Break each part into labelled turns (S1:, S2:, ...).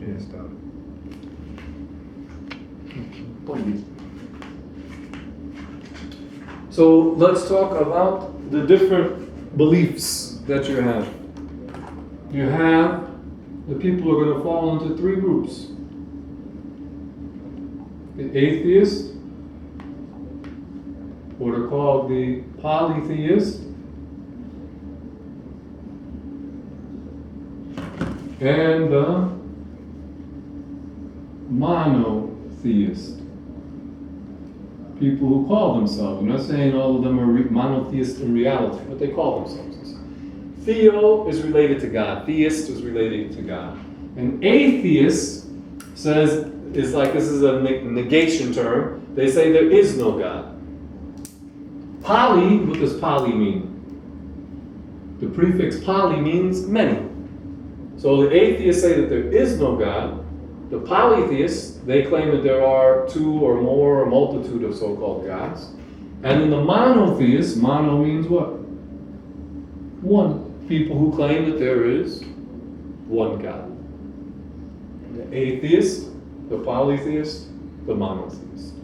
S1: Yeah, stop.
S2: So let's talk about the different beliefs that you have. You have the people who are going to fall into three groups: the atheists, what are called the polytheists, and the monotheists. People who call themselves. I'm not saying all of them are monotheists in reality, but they call themselves this. Theo is related to God. Theist is related to God. An atheist says, is like, this is a negation term. They say there is no God. Poly, what does poly mean? The prefix poly means many. So the atheists say that there is no God. The polytheists, they claim that there are two or more, a multitude of so-called gods. And then the monotheists, mono means what? One. People who claim that there is one God. The atheist, the polytheist, the monotheist.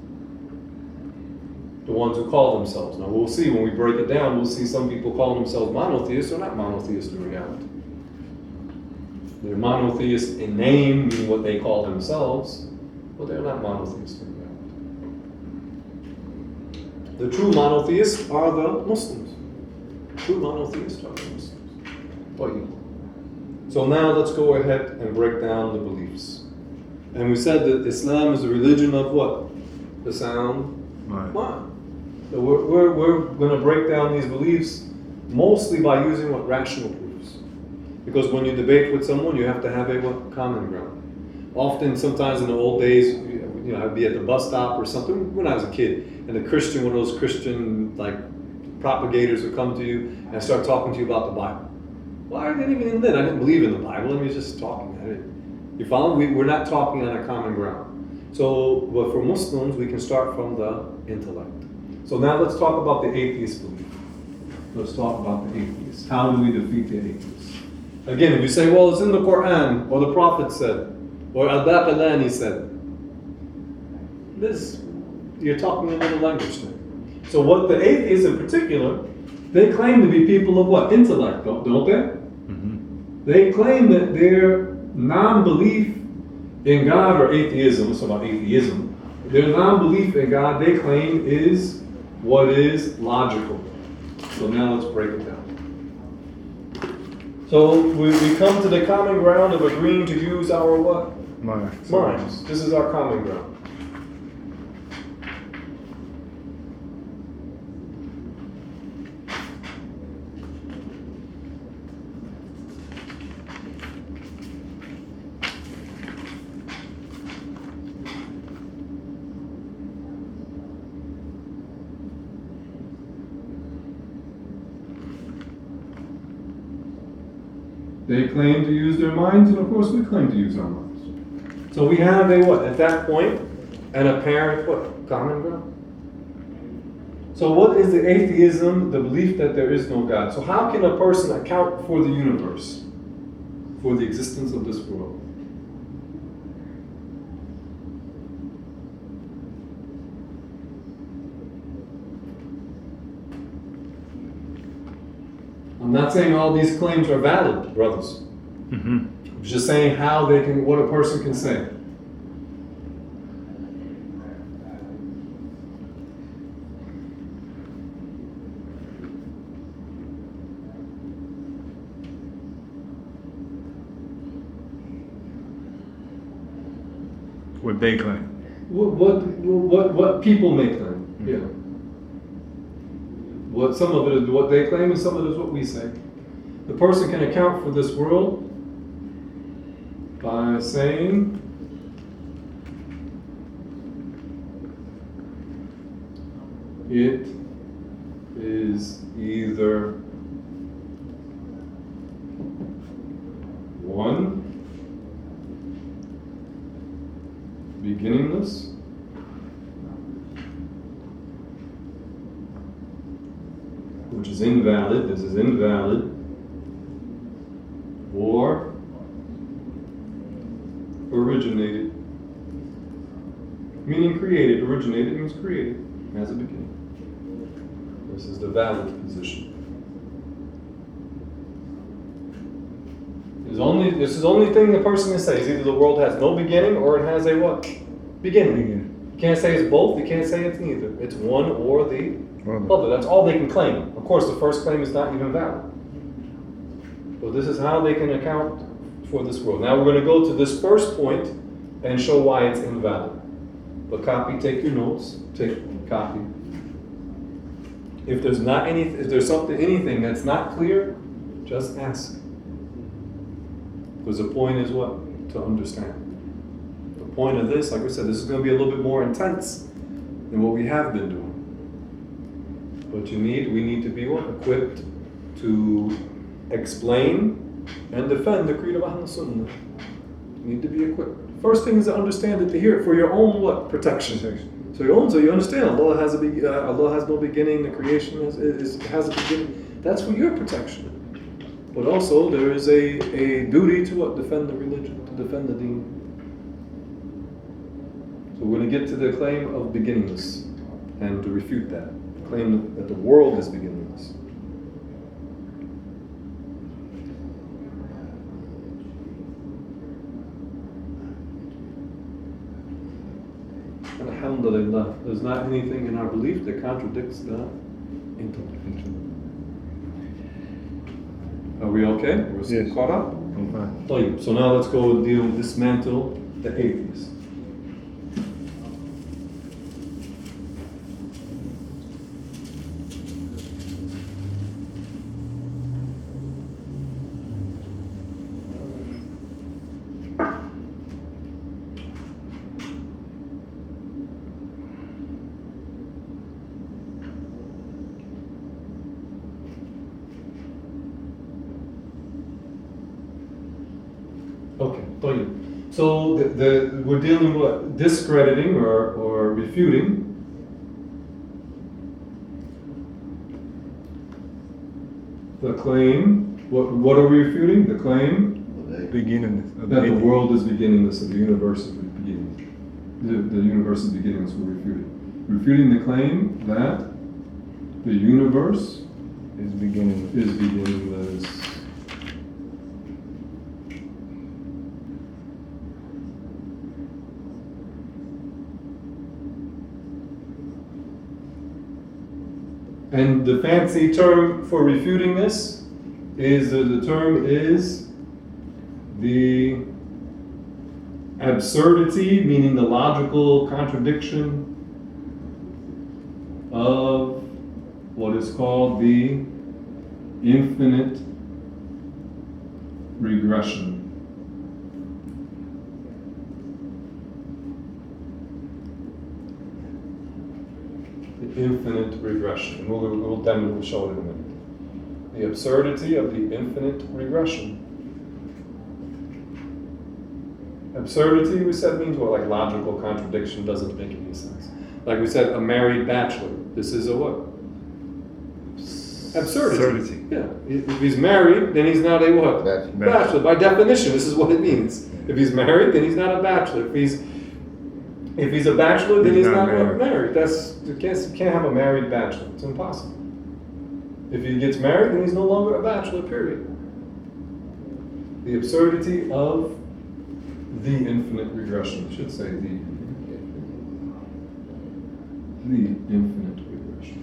S2: The ones who call themselves. Now we'll see when we break it down, we'll see some people call themselves monotheists. They're not monotheists in reality. They're monotheists in name, meaning what they call themselves, but they're not monotheists in reality. The true monotheists are the Muslims. True monotheists are the Muslims. So now let's go ahead and break down the beliefs. And we said that Islam is a religion of what? The sound mind. So we're going to break down these beliefs mostly by using what? Rational proofs. Because when you debate with someone, you have to have a what? Common ground. Often, sometimes in the old days, you know, I'd be at the bus stop or something when I was a kid, and a Christian, one of those Christian like propagators would come to you and start talking to you about the Bible. Well, I didn't even admit I didn't believe in the Bible. I mean, just talking. You follow? We're not talking on a common ground. So, but for Muslims, we can start from the intellect. So now let's talk about the atheist belief. Let's talk about the atheists. How do we defeat the atheists? Again, if you say, well, it's in the Quran, or the Prophet said, or Al-Baqillani said, this, you're talking another language then. So what the atheists in particular, they claim to be people of what? Intellect, don't they? Mm-hmm. They claim that their non-belief in God, or atheism, let's talk about atheism, their non-belief in God, they claim, is what is logical. So now let's break it down. So we come to the common ground of agreeing to use our what? Minds. This is our common ground. They claim to use their minds, and of course we claim to use our minds. So we have a what? At that point, an apparent what? Common ground. So what is the atheism? The belief that there is no God. So how can a person account for the universe? For the existence of this world? I'm not saying all these claims are valid, brothers. Mm-hmm. I'm just saying how they can, what a person can say.
S1: What they claim.
S2: What people may claim. Mm-hmm. Yeah. What some of it is what they claim, and some of it is what we say. The person can account for this world by saying it is either one, beginningless, which is invalid, this is invalid, or originated. Meaning created. Originated means created. Has a beginning. This is the valid position. This is the only thing the person can say is either the world has no beginning or it has a what? Beginning. You can't say it's both, you can't say it's neither. It's one or the other. That's all they can claim. Of course, the first claim is not even valid. But this is how they can account for this world. Now we're going to go to this first point and show why it's invalid. But copy, take your notes, copy. If there's anything that's not clear, just ask. Because the point is what? To understand. The point of this, like we said, this is going to be a little bit more intense than what we have been doing. But we need to be what? Equipped to explain and defend the creed of Ahl Sunnah. You need to be equipped. First thing is to understand it, to hear it for your own what? Protection. So you understand Allah has no beginning, the creation has a beginning. That's for your protection. But also there is a duty to what? Defend the religion, to defend the deen. So we're going to get to the claim of beginningless and to refute that. The claim that the world is beginningless. Alhamdulillah, there's not anything in our belief that contradicts the intellect. Are we okay? We're still caught up? I'm fine. So now let's go and dismantle the atheist. Okay, so we're dealing with discrediting or refuting the claim. What are we refuting? The claim that the world is beginningless and the universe is beginningless. The universe is beginningless. We're refuting. Refuting the claim that the universe is beginningless. And the fancy term for refuting this is the term is the absurdity, meaning the logical contradiction of what is called the infinite regression. Infinite regression. We'll show it in a minute. The absurdity of the infinite regression. Absurdity, we said, means what? Like logical contradiction, doesn't make any sense. Like we said, a married bachelor. This is a what? Absurdity. Yeah. If he's married, then he's not a what? Bachelor. By definition, this is what it means. If he's married, then he's not a bachelor. If he's a bachelor, then he's not married. You can't have a married bachelor. It's impossible. If he gets married, then he's no longer a bachelor, period. The absurdity of the infinite regression. I should say the infinite regression.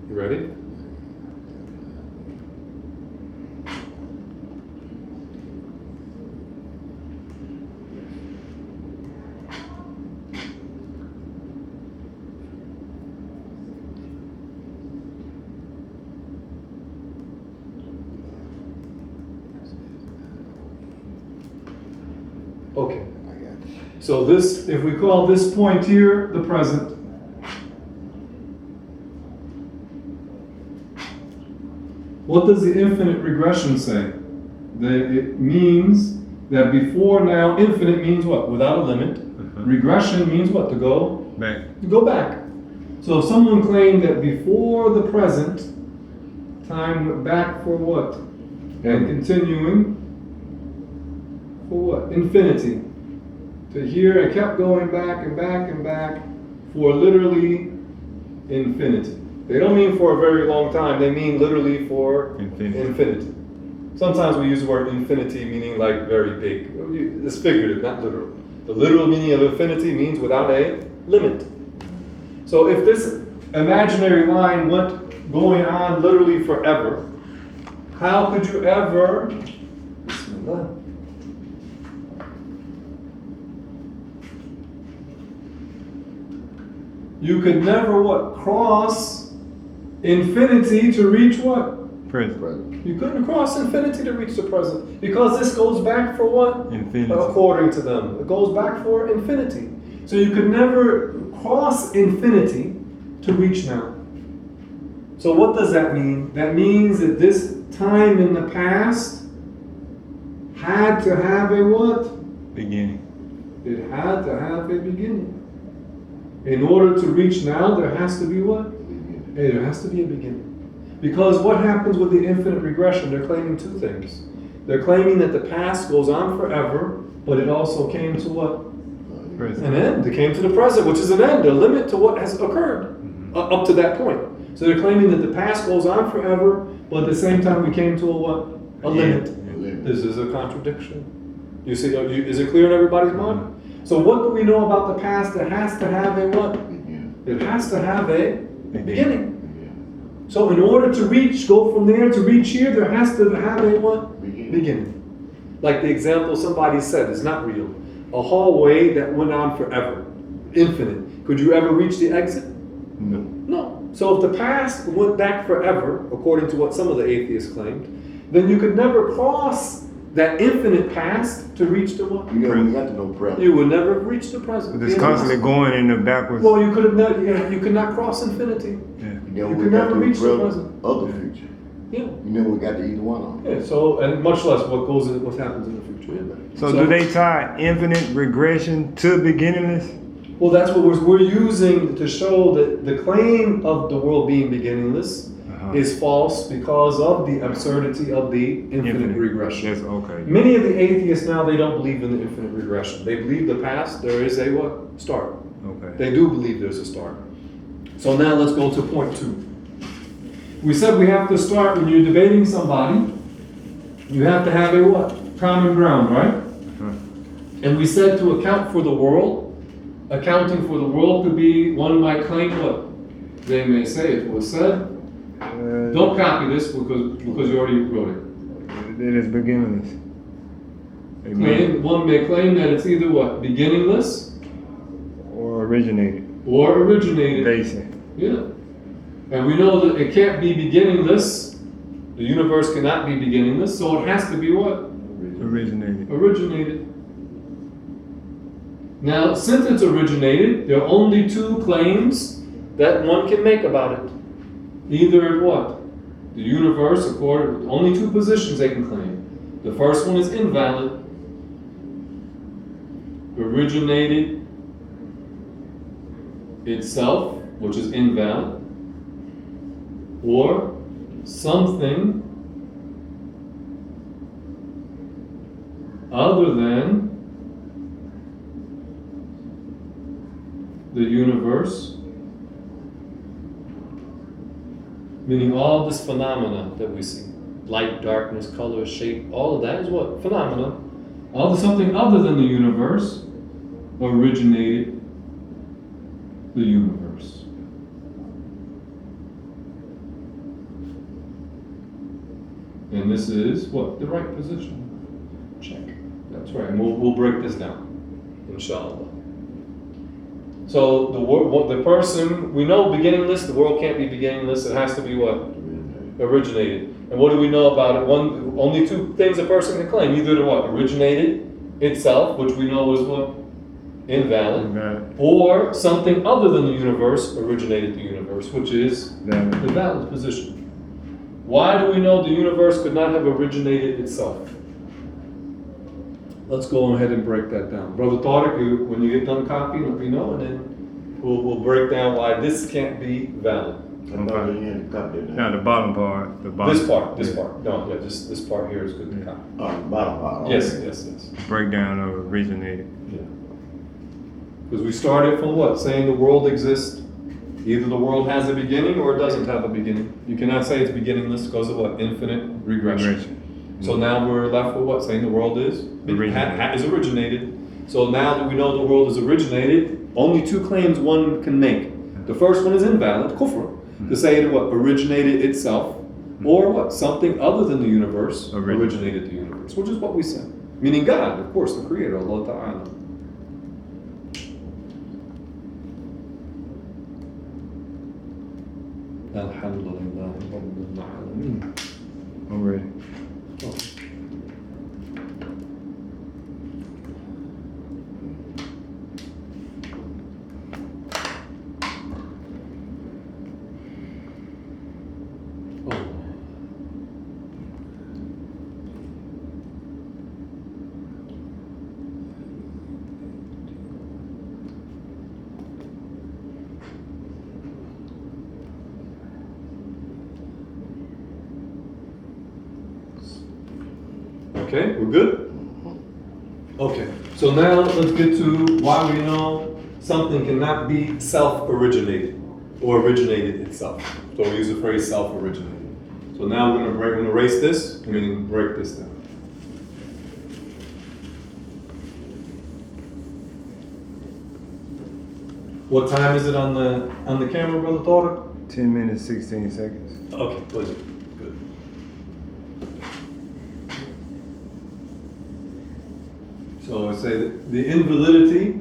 S2: You ready? Okay. So this, if we call this point here the present, What does the infinite regression say? That it means that before now, infinite means what? Without a limit. Regression means what? To go
S1: Back.
S2: To go back. So if someone claimed that before the present, time went back for what? And continuing for what? Infinity. To here, it kept going back and back and back for literally infinity. They don't mean for a very long time, they mean literally for infinity. Sometimes we use the word infinity meaning like very big. It's figurative, not literal. The literal meaning of infinity means without a limit. So if this imaginary line went going on literally forever, how could you ever, Bismillah, you could never what? Cross infinity to reach what?
S1: Present.
S2: You couldn't cross infinity to reach the present. Because this goes back for what?
S1: Infinity.
S2: According to them. It goes back for infinity. So you could never cross infinity to reach now. So what does that mean? That means that this time in the past had to have a what?
S1: Beginning.
S2: It had to have a beginning. In order to reach now, there has to be what? There has to be a beginning. Because what happens with the infinite regression? They're claiming two things. They're claiming that the past goes on forever, but it also came to what?
S1: Present.
S2: An end. It came to the present, which is an end, a limit to what has occurred up to that point. So they're claiming that the past goes on forever, but at the same time we came to a what? A limit. This is a contradiction. You see? Is it clear in everybody's mind? So what do we know about the past? It has to have a what? It has to have a beginning. So in order to reach, go from there to reach here, there has to have a what? Beginning. Like the example somebody said, it's not real. A hallway that went on forever, infinite. Could you ever reach the exit?
S1: No.
S2: No. So if the past went back forever, according to what some of the atheists claimed, then you could never cross that infinite past to reach the what?
S3: You never got to know present.
S2: You would never reach the present.
S1: But it's constantly going in the backwards.
S2: Well, you could have not. You could not cross infinity.
S1: Yeah.
S2: You could never reach the present.
S3: Of the future.
S2: Yeah.
S3: You never got to either one of them.
S2: Yeah. So, and much less what happens in the future. Yeah.
S1: So do they tie infinite regression to beginningless?
S2: Well, that's what we're using to show that the claim of the world being beginningless is false because of the absurdity of the infinite regression.
S1: Yes, okay.
S2: Many of the atheists now, they don't believe in the infinite regression. They believe the past, there is a what? Start.
S1: Okay.
S2: They do believe there's a start. So now let's go to point 2. We said we have to start when you're debating somebody, you have to have a what? Common ground, right? And we said to account for the world, accounting for the world could be, one might claim what? They may say it was said. Don't copy this because you already wrote it.
S1: It is beginningless. Amen.
S2: One may claim that it's either what? Beginningless
S1: Or originated.
S2: or originated.
S1: Basic.
S2: Yeah. And we know that it can't be beginningless. The universe cannot be beginningless, so it has to be what?
S1: Originated.
S2: Originated. Now, since it's originated, there are only 2 claims that one can make about it. Either what? The universe, only 2 positions they can claim. The first one is invalid. Originated itself, which is invalid. Or something other than the universe, meaning all this phenomena that we see, light, darkness, color, shape, all of that is what? Phenomena. All the something other than the universe originated the universe. And this is what? The right position. Check. That's right. And we'll break this down, inshallah. So the person, we know beginningless, the world can't be beginningless, it has to be what? Originated. And what do we know about it? Only 2 things a person can claim. Either the what? Originated itself, which we know is what? Invalid. Or something other than the universe originated the universe, which is the valid position. Why do we know the universe could not have originated itself? Let's go ahead and break that down. Brother Tariq, when you get done copying, let me know, and then we'll break down why this can't be valid.
S3: I thought you had to copy that.
S1: Now the bottom part. The bottom.
S2: This part. No, yeah, just this part here is good to copy.
S3: Oh, the bottom part.
S2: Yes,
S3: okay.
S2: yes.
S1: Breakdown of originated.
S2: Yeah. Because we started from what? Saying the world exists. Either the world has a beginning or it doesn't have a beginning. You cannot say it's beginningless because of what? Infinite regression. So now we're left with what? Saying the world is originated. So now that we know the world is originated, only two claims one can make. The first one is invalid, kufr, to say it what? Originated itself, or what? Something other than the universe originated the universe, which is what we said. Meaning God, of course, the creator, Allah Ta'ala. Alhamdulillah Rabbil Alameen.
S1: I'm ready.
S2: Oh. Okay, we're good? Okay, so now let's get to why we know something cannot be self-originated or originated itself. So we use the phrase self-originated. So now we're going to erase this and we're going to break this down. What time is it on the camera, Brother Tariq?
S1: 10 minutes, 16 seconds.
S2: Okay, good. So I say that the invalidity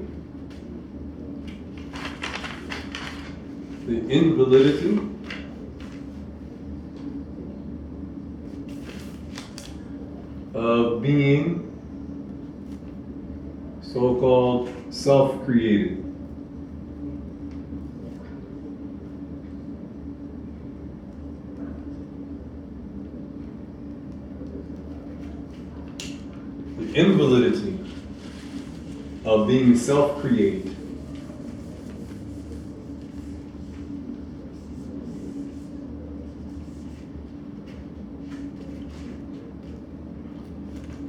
S2: of being so-called self-created. The invalidity of being self-created.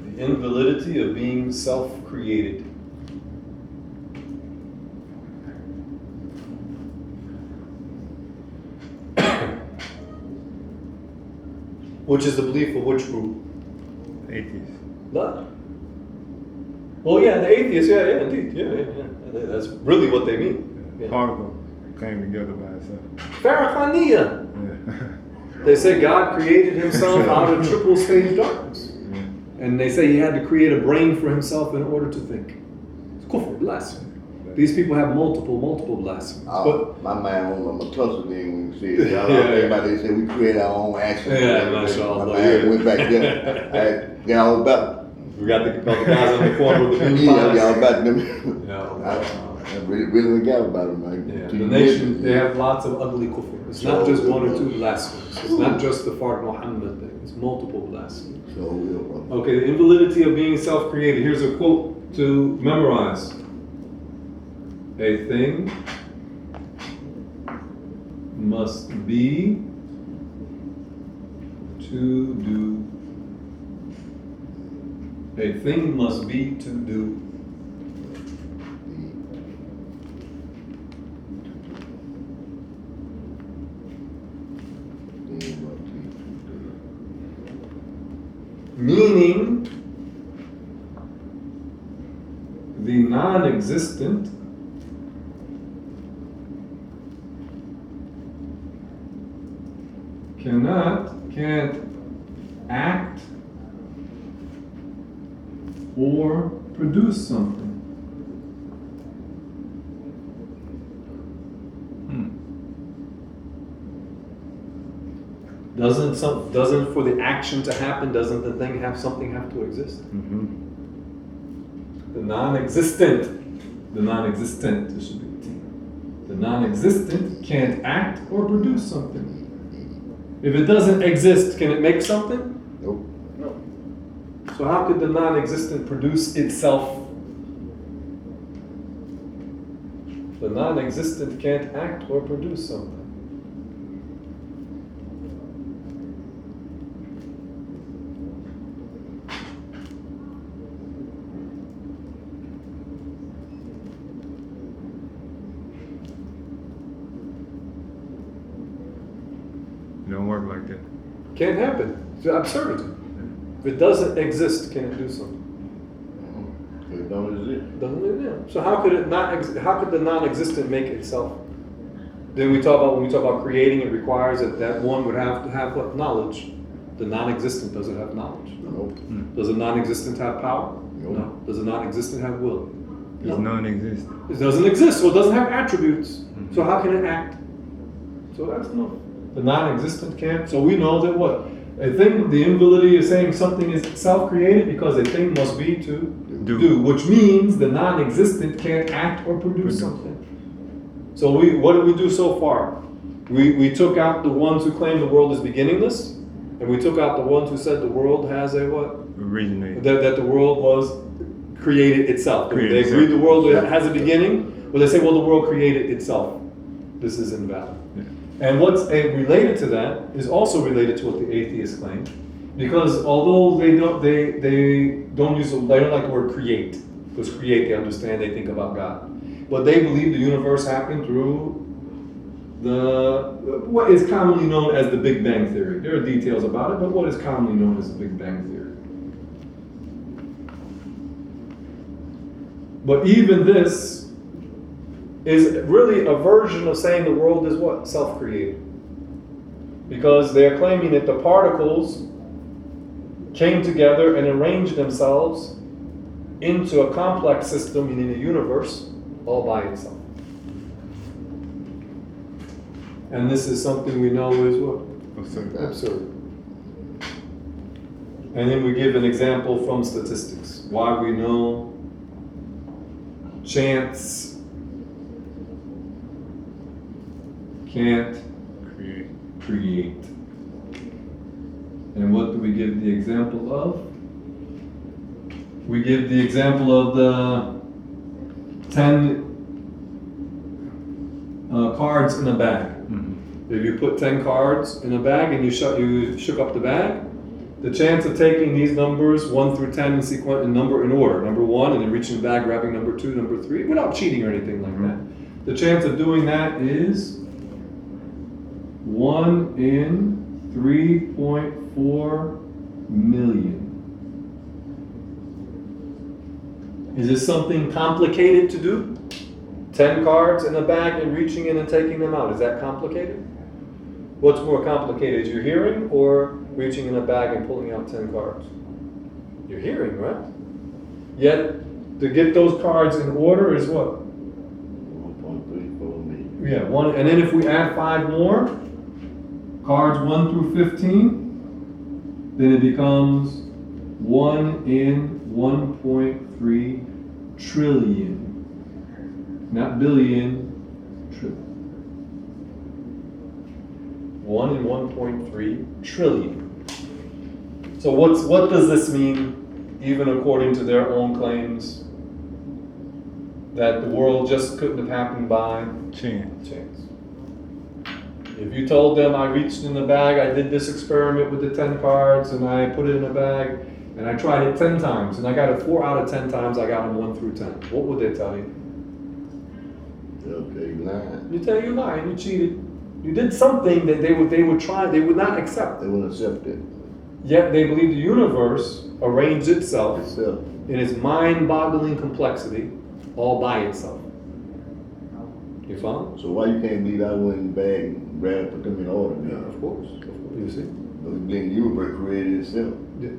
S2: The invalidity of being self-created. Which is the belief of which group?
S1: Atheist.
S2: None. Well, yeah, the atheists, yeah, indeed, yeah. That's really what they mean. Yeah.
S1: Particle came together by itself.
S2: Farrakhaniyya.
S1: Yeah.
S2: They say God created himself out of triple stage darkness.
S1: Yeah.
S2: And they say he had to create a brain for himself in order to think. It's kufr, blasphemy. These people have multiple blasphemies.
S3: My mind on my tussle then when you said
S2: Yeah.
S3: everybody said we create our own actions.
S2: Yeah, mashallah.
S3: My mind went back there. I got all about
S2: We got the guys on the corner with the
S3: it.
S2: big
S3: Yeah, I
S2: pies.
S3: got about them.
S2: Yeah.
S3: I really forgot about them. Like,
S2: Yeah, the nation, they have lots of ugly kufr. It's not just one or two blasphemies. It's not just the Fard Muhammad thing. It's multiple blasphemies.
S3: So, yeah,
S2: Okay, the invalidity of being self-created. Here's a quote to memorize. A thing must be to do. A thing must be to do. Meaning the non-existent can't act or produce something. Doesn't for the action to happen, doesn't the thing have to exist?
S1: Mm-hmm.
S2: The non-existent, it should be the non-existent can't act or produce something. If it doesn't exist, can it make something?
S3: Nope.
S2: No. So how could the non-existent produce itself? The non-existent can't act or produce something.
S1: It don't work like that.
S2: Can't happen. It's absurdity. If it doesn't exist, can it do something?
S3: It don't exist.
S2: Doesn't it? Yeah. So how could it not? How could the non-existent make itself? Then we talk about when we talk about creating, it requires that one would have to have what? Knowledge. The non-existent doesn't have knowledge.
S3: Nope.
S2: Does a non-existent have power?
S3: Nope.
S2: No. Does a non-existent have will?
S1: It's
S2: No.
S1: non-existent.
S2: It doesn't exist, so it doesn't have attributes. So how can it act? So that's no. The non-existent can't. So we know that what? A thing, the invalidity is saying something is self-created because a thing must be to do, which means the non-existent can't act or produce something. So what did we do so far? We took out the ones who claim the world is beginningless, and we took out the ones who said the world has a what?
S1: Originated.
S2: That the world was created itself.
S1: Created
S2: They agree
S1: itself.
S2: the world has a beginning, or they say, well, the world created itself. This is invalid.
S1: Yeah.
S2: And what's related to that is also related to what the atheists claim, because although they don't like the word create, because create they understand, they think about God, but they believe the universe happened through what is commonly known as the Big Bang Theory. There are details about it, but what is commonly known as the Big Bang Theory. But even this is really a version of saying the world is what? Self-created. Because they're claiming that the particles came together and arranged themselves into a complex system, meaning a universe, all by itself. And this is something we know is what? Absurd. And then we give an example from statistics. Why we know chance can't create. And what do we give the example of? We give the example of the 10 cards in a bag.
S1: Mm-hmm.
S2: If you put 10 cards in a bag and you shook up the bag, the chance of taking these numbers 1 through 10 in sequence in order, number 1, and then reaching the bag, grabbing number 2, number 3, without cheating or anything like that. The chance of doing that is 1 in 3.4 million. Is this something complicated to do? 10 cards in a bag and reaching in and taking them out. Is that complicated? What's more complicated, your hearing or reaching in a bag and pulling out 10 cards? Your hearing, right? Yet, to get those cards in order is what?
S3: 1.34 million.
S2: Yeah, 1. And then if we add 5 more, cards 1 through 15, then it becomes 1 in 1.3 trillion. Not billion, trillion. 1 in 1.3 trillion. So what does this mean, even according to their own claims, that the world just couldn't have happened by
S1: Chance.
S2: If you told them I reached in the bag, I did this experiment with the 10 cards, and I put it in a bag, and I tried it 10 times, and I got it 4 out of 10 times, I got them 1 through 10. What would they tell you?
S3: Okay, you lying.
S2: You tell you lied, you cheated. You did something that they would not accept.
S3: They wouldn't accept it.
S2: Yet they believe the universe arranged itself
S3: Itself.
S2: in its mind-boggling complexity all by itself. You follow?
S3: So why you can't believe I went in the bag and grabbed and put them in order
S2: Yeah,
S3: now?
S2: of course. You see?
S3: You believe the universe created itself.
S2: Yeah.
S3: You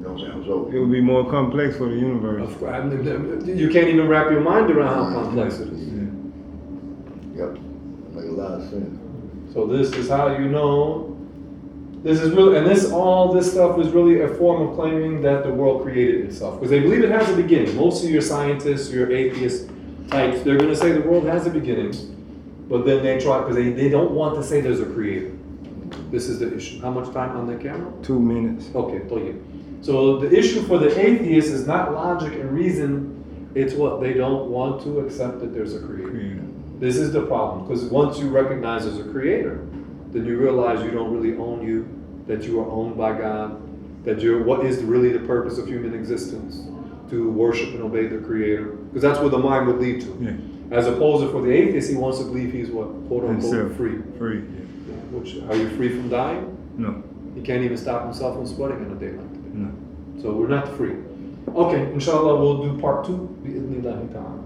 S3: know what I'm saying? So
S1: It would be more complex for the universe.
S2: Of course. You can't even wrap your mind around how complex it is.
S3: yep, make a lot of sense.
S2: So this is how you know. This is really, and all this stuff is really a form of claiming that the world created itself, because they believe it has a beginning. Most of your scientists, your atheist types, they're going to say the world has a beginning, but then they try because they don't want to say there's a creator. This is the issue. How much time on the camera?
S1: 2 minutes.
S2: Okay, طيب. So the issue for the atheist is not logic and reason, it's what they don't want to accept that there's a creator.
S1: Creator.
S2: This is the problem, because once you recognize there's a creator, then you realize you don't really own you, that you are owned by God, that what is really the purpose of human existence? To worship and obey the creator. Because that's what the mind would lead to.
S1: Yeah.
S2: As opposed to for the atheist, he wants to believe he's what? Quote unquote
S1: Himself.
S2: free.
S1: Free.
S2: Yeah. Which, are you free from dying?
S1: No.
S2: He can't even stop himself from sweating on a day like today.
S1: No.
S2: So we're not free. Okay, inshallah we'll do part 2. بإذن الله تعالى.